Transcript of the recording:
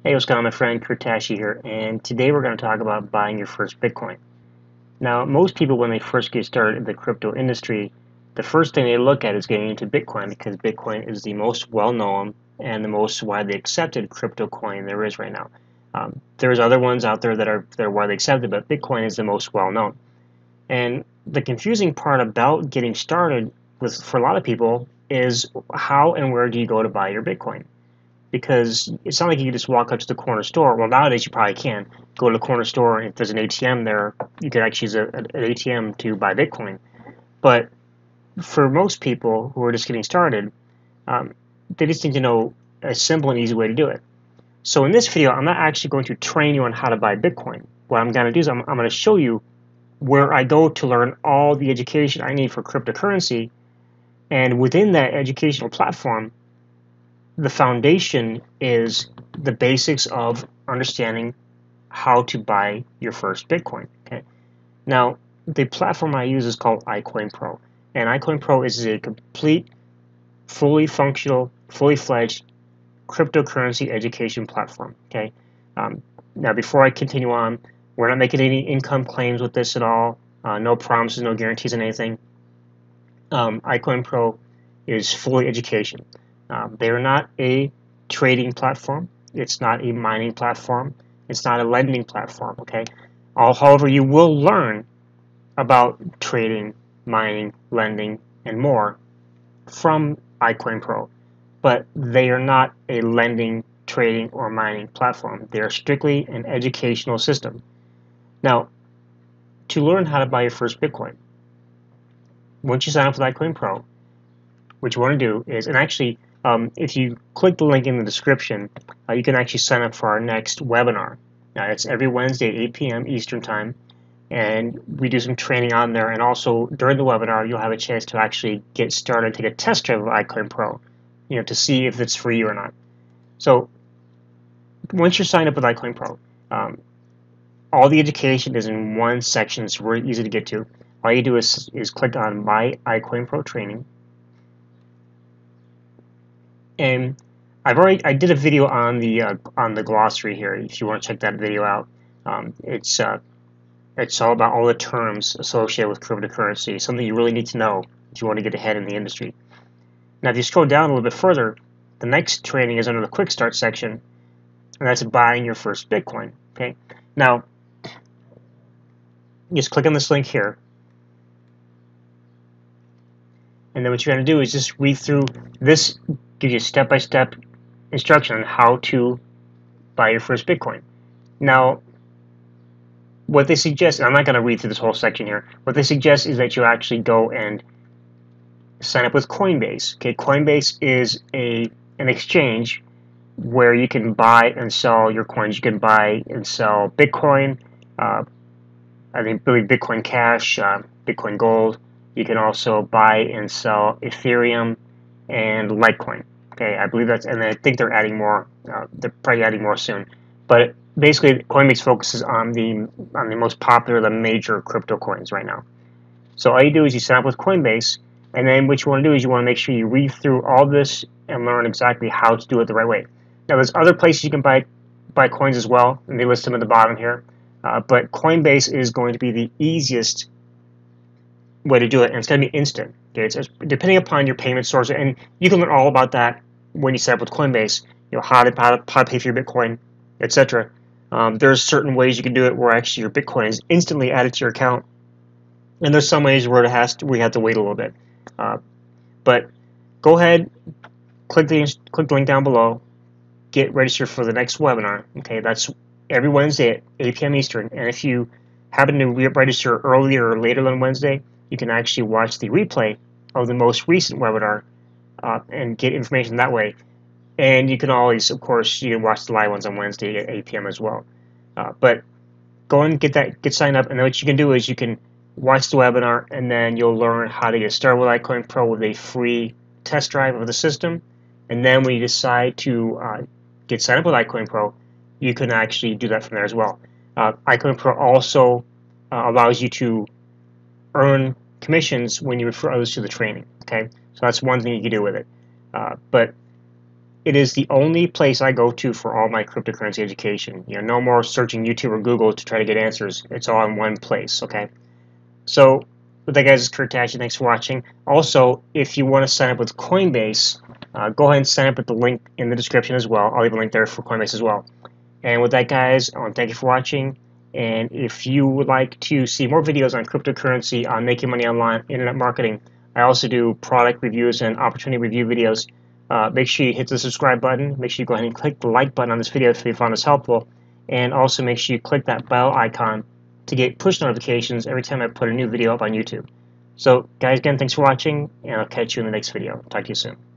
Hey, what's going on, my friend? Kurtashi here, and today we're going to talk about buying your first Bitcoin. Now, most people, when they first get started in the crypto industry, the first thing they look at is getting into Bitcoin because Bitcoin is the most well-known and the most widely accepted crypto coin there is right now. There's other ones out there that are widely accepted, but Bitcoin is the most well-known. And the confusing part about getting started for a lot of people is how and where do you go to buy your Bitcoin? Because it's not like you can just walk up to the corner store. Well, nowadays you probably can go to the corner store, and if there's an ATM there, you could actually use an ATM to buy Bitcoin. But for most people who are just getting started, um, they just need to know a simple and easy way to do it. So in this video, I'm not actually going to train you on how to buy Bitcoin. What I'm going to do is I'm going to show you where I go to learn all the education I need for cryptocurrency, and within that educational platform, the foundation is the basics of understanding how to buy your first Bitcoin. Okay. Now, the platform I use is called iCoin Pro, and iCoin Pro is a complete, fully functional, fully fledged cryptocurrency education platform. Okay. Now, before I continue on, we're not making any income claims with this at all. No promises, no guarantees on anything. iCoin Pro is fully education. They are not a trading platform. It's not a mining platform. It's not a lending platform. Okay. However, you will learn about trading, mining, lending, and more from iCoin Pro, but they are not a lending, trading, or mining platform. They are strictly an educational system. Now, to learn how to buy your first Bitcoin, once you sign up with iCoin Pro, what you want to do is, and actually, if you click the link in the description, you can actually sign up for our next webinar. It's every Wednesday at 8 p.m. Eastern Time, and we do some training on there. And also during the webinar, you'll have a chance to actually get started, take a test drive of iCoin Pro, to see if it's for you or not. So once you're signed up with iCoin Pro, all the education is in one section. It's really easy to get to. All you do is click on My iCoin Pro Training. And I did a video on the glossary here. If you want to check that video out, it's all about all the terms associated with cryptocurrency, something you really need to know if you want to get ahead in the industry. Now, if you scroll down a little bit further, the next training is under the Quick Start section, and that's buying your first Bitcoin. Okay. Now, just click on this link here, and then what you're going to do is just read through this. Gives you step-by-step instruction on how to buy your first Bitcoin. Now, what they suggest, and I'm not going to read through this whole section here, what they suggest is that you actually go and sign up with Coinbase. Okay, Coinbase is an exchange where you can buy and sell your coins. You can buy and sell Bitcoin, believe Bitcoin Cash, Bitcoin Gold. You can also buy and sell Ethereum and Litecoin. Okay, I believe that's, and I think they're adding more. They're probably adding more soon. But basically, Coinbase focuses on the most popular, the major crypto coins right now. So all you do is you sign up with Coinbase, and then what you want to do is you want to make sure you read through all this and learn exactly how to do it the right way. Now, there's other places you can buy coins as well, and they list them at the bottom here. But Coinbase is going to be the easiest way to do it, and it's going to be instant. Okay, it's depending upon your payment source, and you can learn all about that when you set up with Coinbase. How to pay for your Bitcoin, etc. There's certain ways you can do it where actually your Bitcoin is instantly added to your account, and there's some ways where we have to wait a little bit. But go ahead, click the link down below, get registered for the next webinar. Okay, that's every Wednesday at 8 p.m. Eastern, and if you happen to register earlier or later than Wednesday, you can actually watch the replay of the most recent webinar and get information that way. And you can always, of course, you can watch the live ones on Wednesday at 8 p.m. as well. But go and get signed up, and then what you can do is you can watch the webinar, and then you'll learn how to get started with iCoin Pro with a free test drive of the system. And then when you decide to get signed up with iCoin Pro, you can actually do that from there as well. iCoin Pro also allows you to earn commissions when you refer others to the training. Okay, so that's one thing you can do with it. But it is the only place I go to for all my cryptocurrency education. No more searching YouTube or Google to try to get answers. It's all in one place, okay? So, with that, guys, it's Kurt Tashi. Thanks for watching. Also, if you want to sign up with Coinbase, go ahead and sign up with the link in the description as well. I'll leave a link there for Coinbase as well. And with that, guys, I want to thank you for watching. And if you would like to see more videos on cryptocurrency, on making money online, internet marketing, I also do product reviews and opportunity review videos. Make sure you hit the subscribe button. Make sure you go ahead and click the like button on this video if you found this helpful. And also make sure you click that bell icon to get push notifications every time I put a new video up on YouTube. So, guys, again, thanks for watching, and I'll catch you in the next video. Talk to you soon.